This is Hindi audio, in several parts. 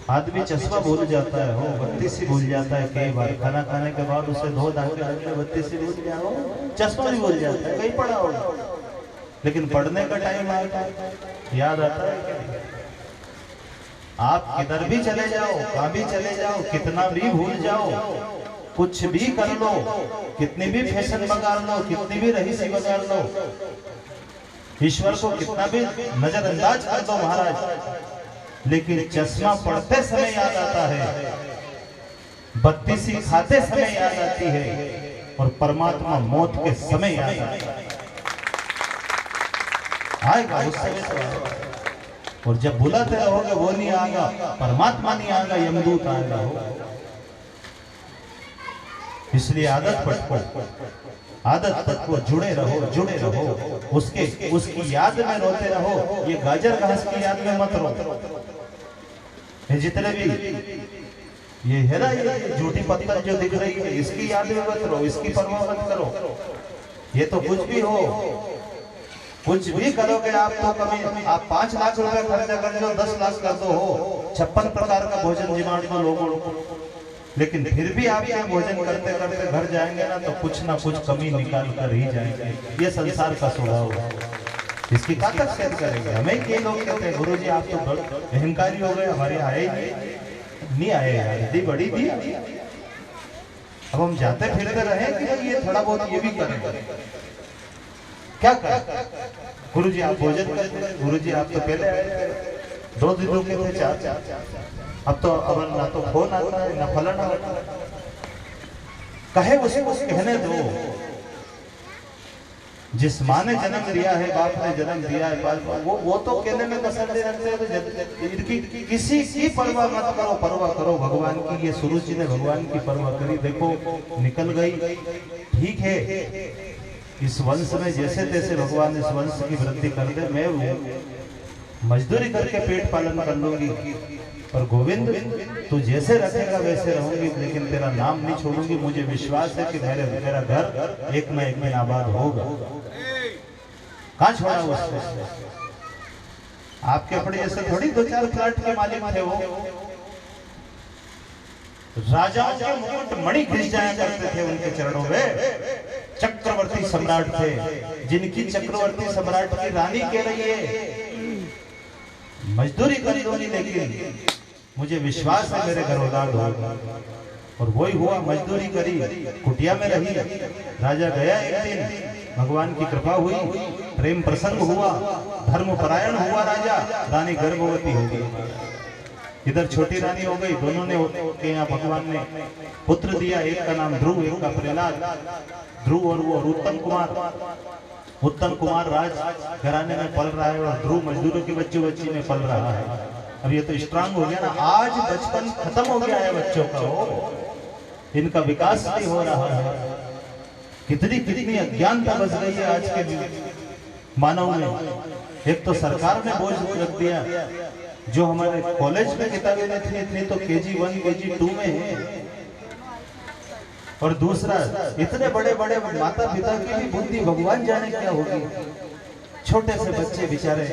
आदमी चश्मा भूल जाता है, हो बत्तीसी भूल जाता है, कई बार खाना खाने के बाद उसे 2 दांते बत्तीसी भूल गया हो, चश्मा भी भूल जाता है, कहीं पढ़ा होगा। लेकिन पढ़ने का टाइम आता है, याद आता है क्या? आप किधर भी चले जाओ, कहाँ भी चले जाओ, कितना भी भूल जाओ, कुछ भी कर लो, कितनी भी फैशन बगाड़ लो, कितनी भी रहीसी बगाड़ लो, ईश्वर को कितना भी नजरअंदाज कर दो महाराज, लेकिन चश्मा पढ़ते समय याद आता है, बत्तीसी खाते समय याद आती है, और परमात्मा मौत के समय याद आता है। आएगा उस समय तो आएगा। और जब बुलाते रहोगे वो नहीं आएगा, परमात्मा नहीं आएगा, यमदूत आएगा हो। इसलिए आदत को जुड़े रहो, उसकी याद में रोते रहो। ये गाजर घास की याद में मत रो, ये जितने भी ये है ना, ये झूठी पत्थर जो दिख रही है, इसकी याद में मत रो, इसकी परवाह मत करो। ये तो कुछ भी हो, कुछ भी करोगे आप तो कभी आप 5 लाख रुपए खर्चा कर दो, 10 लाख कर दो, हो 56 प्रकार का भोजन जिमा दो लोगों को, लेकिन फिर भी आप यहाँ भोजन करते करते घर जाएंगे ना, तो कुछ ना कुछ कमी निकाल कर ही जाएंगे। ये संसार का स्वभाव है, इसकी ताकत से करेंगे। हमें के लोग कहते हैं गुरु जी आप तो अहंकारी हो गए, हमारे आए नहीं आए यार, दी बड़ी दी। अब हम जाते फिरते रहे कि ये थोड़ा बहुत ये भी करेंगे, क्या करें? गुरु जी आप भोजन करते, गुरु जी आप तो पहले आए 2 दिनों के थे, 4, अब तो अब ना तो फोन आता है ना फलाना आता है। कहे उसे कुछ कहने दो, जिस माँ ने जन्म दिया है, बाप ने जन्म दिया है, वो तो कहने में तसल्ली रखते हैं, तो किसी की परवाह मत करो, परवाह करो भगवान की। ये सुरुचि जी ने भगवान की परवाह करी, देखो निकल गई, ठीक है। इस वंश में जैसे तैसे भगवान इस वंश की वृद्धि कर दे, मैं मजदूरी करके पेट पालन कर लूंगी, और गोविंद तू जैसे रखेगा वैसे रहूंगी, लेकिन तेरा नाम नहीं छोड़ूंगी। मुझे विश्वास है कि मेरा घर एक न एक दिन आबाद होगा। कहाँ छोड़ा उसको? आपके अपने जैसे थोड़ी 2-4 फ्लैट के मालिक थे वो, राजाओं के मुकुट मणि घिस जाया करते थे उनके चरणों में। चक्रवर्ती सम्राट थे, जिनकी चक्रवर्ती सम्राट की रानी कह रही है मजदूरी कर लूंगी, लेकिन मुझे विश्वास है मेरे घर औलाद होगा। और वही हुआ, मजदूरी करी, कुटिया में रही। राजा गया एक दिन, भगवान की कृपा हुई, प्रेम प्रसंग हुआ, धर्मपरायण हुआ राजा, रानी गर्भवती हो गई। इधर छोटी रानी हो गई, दोनों ने के यहाँ भगवान ने पुत्र दिया, एक का नाम ध्रुव, एक का प्रहलाद। ध्रुव और वो उत्तम कुमार राज घराने में पल रहा है, और ध्रुव मजदूरों की बच्ची में पल रहा है। अब ये तो स्ट्रांग हो गया ना, आज बचपन खत्म हो गया है बच्चों का, हो इनका विकास नहीं हो रहा है। कितनी अज्ञानता बस गई है आज के मानव में। एक तो सरकार ने बोझ रख दिया, जो हमारे कॉलेज में किताबें थी तो KG1 KG2 में है, और दूसरा इतने बड़े बड़े माता पिता की भी बुद्धि भगवान जाने क्या होगी। छोटे से बच्चे बेचारे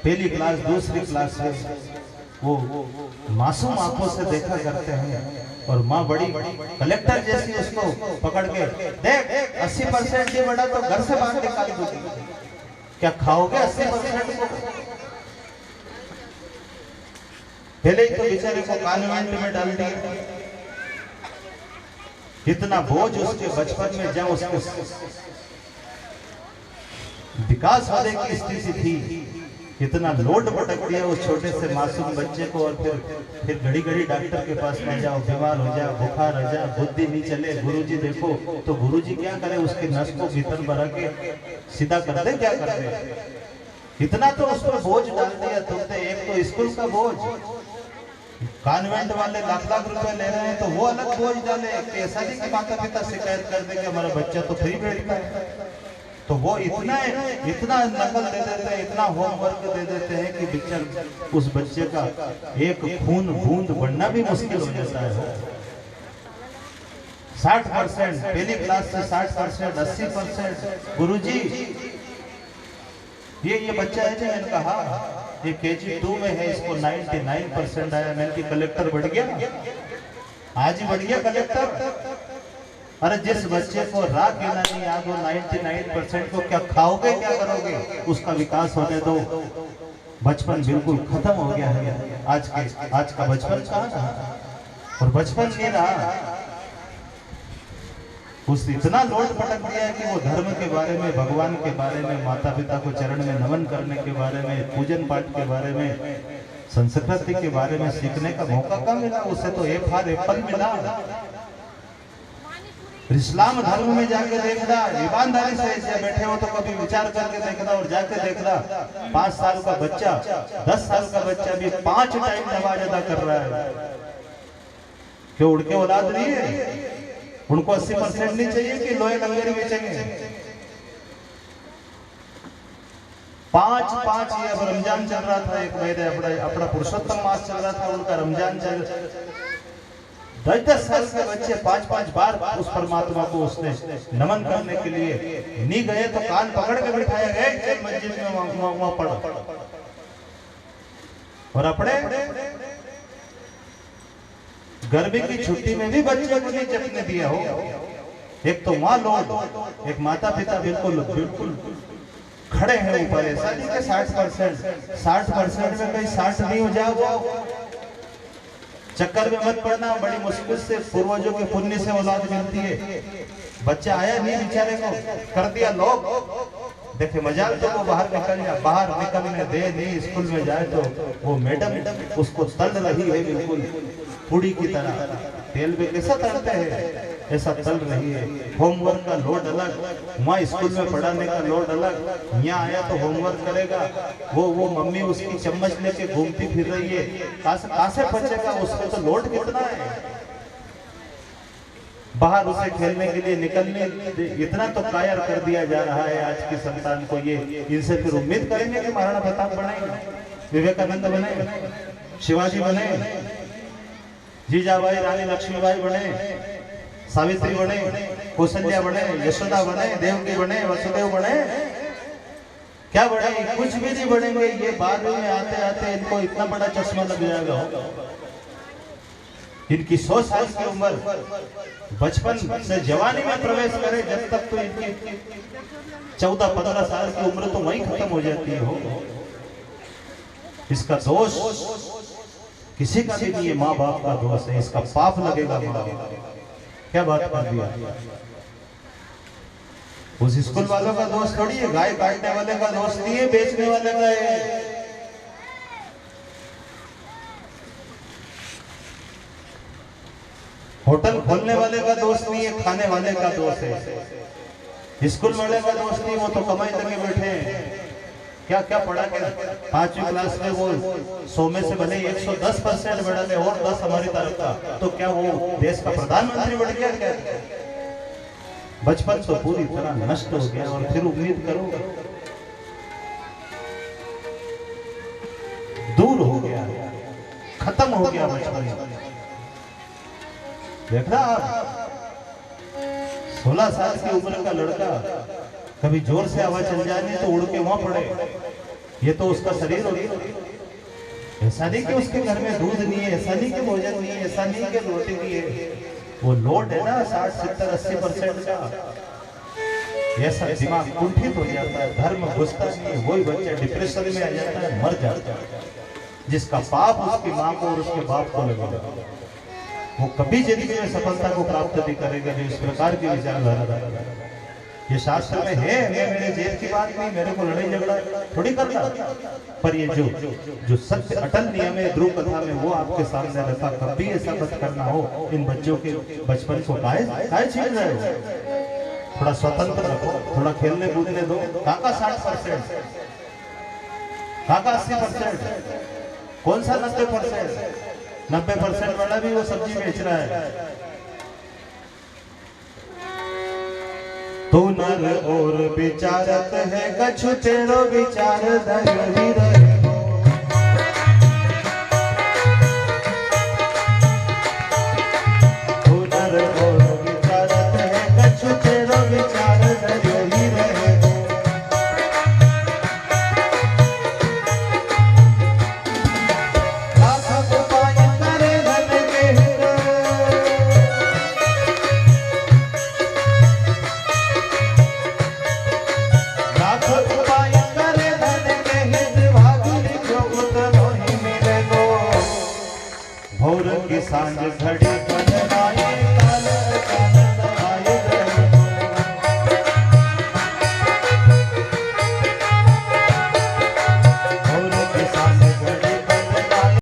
पहली क्लास दूसरी क्लास में वो मासूम आंखों से देखा करते हैं, और माँ बड़ी कलेक्टर जैसी उसको पकड़ के देख 80% से बड़ा तो घर से बाहर निकाल दूंगी, क्या खाओगे 80% को? पहले ही तो बेचारे को कॉन्वेंट में डाल दिया। इतना बोझ उसके बचपन में, जब उसके विकास होने की स्थिति थी, इतना लोड पटक दिया उस छोटे से मासूम बच्चे को। और फिर घड़ी घड़ी डॉक्टर के पास ले जाओ, बीमार हो जाए, बुखार हो जाए, बुद्धि नहीं चले, गुरुजी देखो, तो गुरुजी क्या करे, उसके नस को भीतर भरा के सीधा कर दे, क्या कर दे। इतना तो उस पर बोझ डाल दिया तुमने। एक तो स्कूल का बोझ, कॉन्वेंट वाले लाख रुपए ले रहे हैं, तो वो अलग बोझ डाले। ऐसा नहीं कि माता पिता शिकायत कर दे कि हमारा बच्चा तो फ्री बैठता है, तो वो इतना नकल दे देते हैं, इतना होमवर्क दे देते हैं कि बच्चा उस बच्चे का एक खून बूंद बढ़ना भी मुश्किल हो जाता है। 60% पहली क्लास से 60%, 80%। गुरुजी ये बच्चा है जो मैंने कहा ये KG2 में है, इसको 99% आया। मैंने कि कलेक्टर बढ़ गया, आज ही बढ़ गया कलेक्टर। अरे जिस बच्चे को रा कहना नहीं याद हो 99% को क्या खाओगे, क्या करोगे? उसका विकास होने दो। बचपन बिल्कुल खत्म हो गया है आज का बचपन कहाँ, और बचपन नहीं रहा। उस इतना लोट पटक दिया कि वो धर्म के बारे में, भगवान के बारे में, माता पिता को चरण में नमन करने के बारे में, पूजन पाठ के बारे में, संस्कृति के बारे में सीखने का मौका कहाँ मिला उसे? तो एप्पल मिला। इस्लाम धर्म में जाके देखना, ईमानदारी से ऐसे बैठे हो तो कभी विचार करके देखना और जाके देखना। 5 साल का बच्चा, 10 साल का बच्चा भी 5 टाइम नमाज अदा कर रहा है। क्यों? उनके औलाद नहीं है, उनको 80% नहीं चाहिए कि लोहे लंगर बेचेंगे? 5 ये अब रमजान चल रहा था, एक महीने अपना पुरुषोत्तम मास चल रहा था, उनका रमजान चल 10 साल के बच्चे 5 बार उस परमात्मा को उसने नमन करने के लिए नहीं गए तो कान पकड़ के बिठाया गया मस्जिद में, वहां पढ़। और अपने गर्मी की छुट्टी में भी बच्चे को नहीं जपने दिया हो। एक तो माँ लोग, एक माता पिता बिल्कुल खड़े हैं ऊपर। ऐसा नहीं कि 60% में कहीं 60 नहीं हो जाओ। चक्कर में मत पड़ना, बड़ी मुश्किल से पूर्वजों के पुण्य से औलाद मिलती है। बच्चा आया नहीं बेचारे को, कर दिया लोग। देखे मजाल तो वो बाहर निकलने दे नहीं, स्कूल में जाए तो वो मैडम उसको तल रही है बिल्कुल पूड़ी की तरह। तेल में कैसा तलते हैं, ऐसा तल रही है। होमवर्क का लोड अलग, वहाँ स्कूल में पढ़ाने का लोड अलग। यहाँ आया तो होमवर्क करेगा, वो मम्मी उसकी चम्मच लेके घूमती फिर रही है। कहाँ से बचेगा? उसको तो लोड कितना है। बाहर उसे खेलने के लिए निकलने इतना तो कायर कर दिया जा रहा है आज की संतान को। ये इनसे फिर उम्मीद करेंगे कि महाराणा प्रताप बनेगा, विवेकानंद बने, शिवाजी बने, जीजाबाई रानी लक्ष्मीबाई बने, सावित्री बने, कौशल्या बने, यशोदा बने, देवकी बने, वसुदेव बने। क्या बने? कुछ भी नहीं बनेंगे। ये बाद में आते आते इनको इतना बड़ा चश्मा लग जाएगा। इनकी 100 साल की उम्र, बचपन से जवानी में प्रवेश करे, जब तक तो इनकी 14-15 साल की उम्र तो वहीं खत्म हो जाती है। इसका दोष किसी का भी नहीं है, माँ बाप का दोष है। इसका पाप लगेगा माँ बाप। क्या बात कर दिया? उस स्कूल वालों का दोष थोड़ी है, गाय काटने वाले का दोष नहीं है, बेचने वाले का है। होटल खोलने वाले का दोष नहीं है, खाने वाले का दोष है। स्कूल वाले का दोष नहीं, वो तो कमाई लगे बैठे हैं। क्या क्या पढ़ा के 5वीं क्लास में वो 100 में से भले 110% बढ़ा ले और 10 हमारी तरफ का, तो क्या वो देश का प्रधानमंत्री बढ़ गया? क्या बचपन तो पूरी तरह नष्ट हो गया। और फिर उम्मीद करो, दूर हो गया, खत्म हो गया बचपन। देखना आप 16 साल की उम्र का लड़का कभी जोर से हवा चल जाए तो उड़ के वहां पड़े। ये तो उसका शरीर हो गया। ऐसा नहीं कि उसके घर में दूध नहीं है, ऐसा नहीं कि भोजन नहीं है, ऐसा नहीं कि रोटी नहीं है। वो लोड है ना 60-70-80% का। ऐसा दिमाग कुंठित हो जाता है, धर्म घुसता नहीं है, वही बच्चा डिप्रेशन में आ जाता है, मर जाता है। जिसका पाप उसकी माँ को और उसके बाप को लगेगा, वो कभी जिंदगी में सफलता को प्राप्त नहीं करेगा। जो इस प्रकार की विचारधारा ये शास्त्र में है। मेरे जेल की बात नहीं, मेरे को लड़ाई झगड़ा थोड़ी करना, पर ये जो सत्य अटल नियम है ध्रुव कथा में, वो आपके सामने रखा। कभी ऐसा मत करना हो। इन बच्चों के बचपन को काहे छीन रहे हो? थोड़ा स्वतंत्र रखो, थोड़ा खेलने कूदने दो। काका 60%, काका 80%, कौन सा 90%? 90% वाला भी वो सब्जी बेच रहा है। तू नर और विचारत है, कछु तेरो विचार धर्मी रहे। तू नर और विचारत है, कछु तेरो विचार धर्मी रहे। भोर की सांझ घड़ी बन आए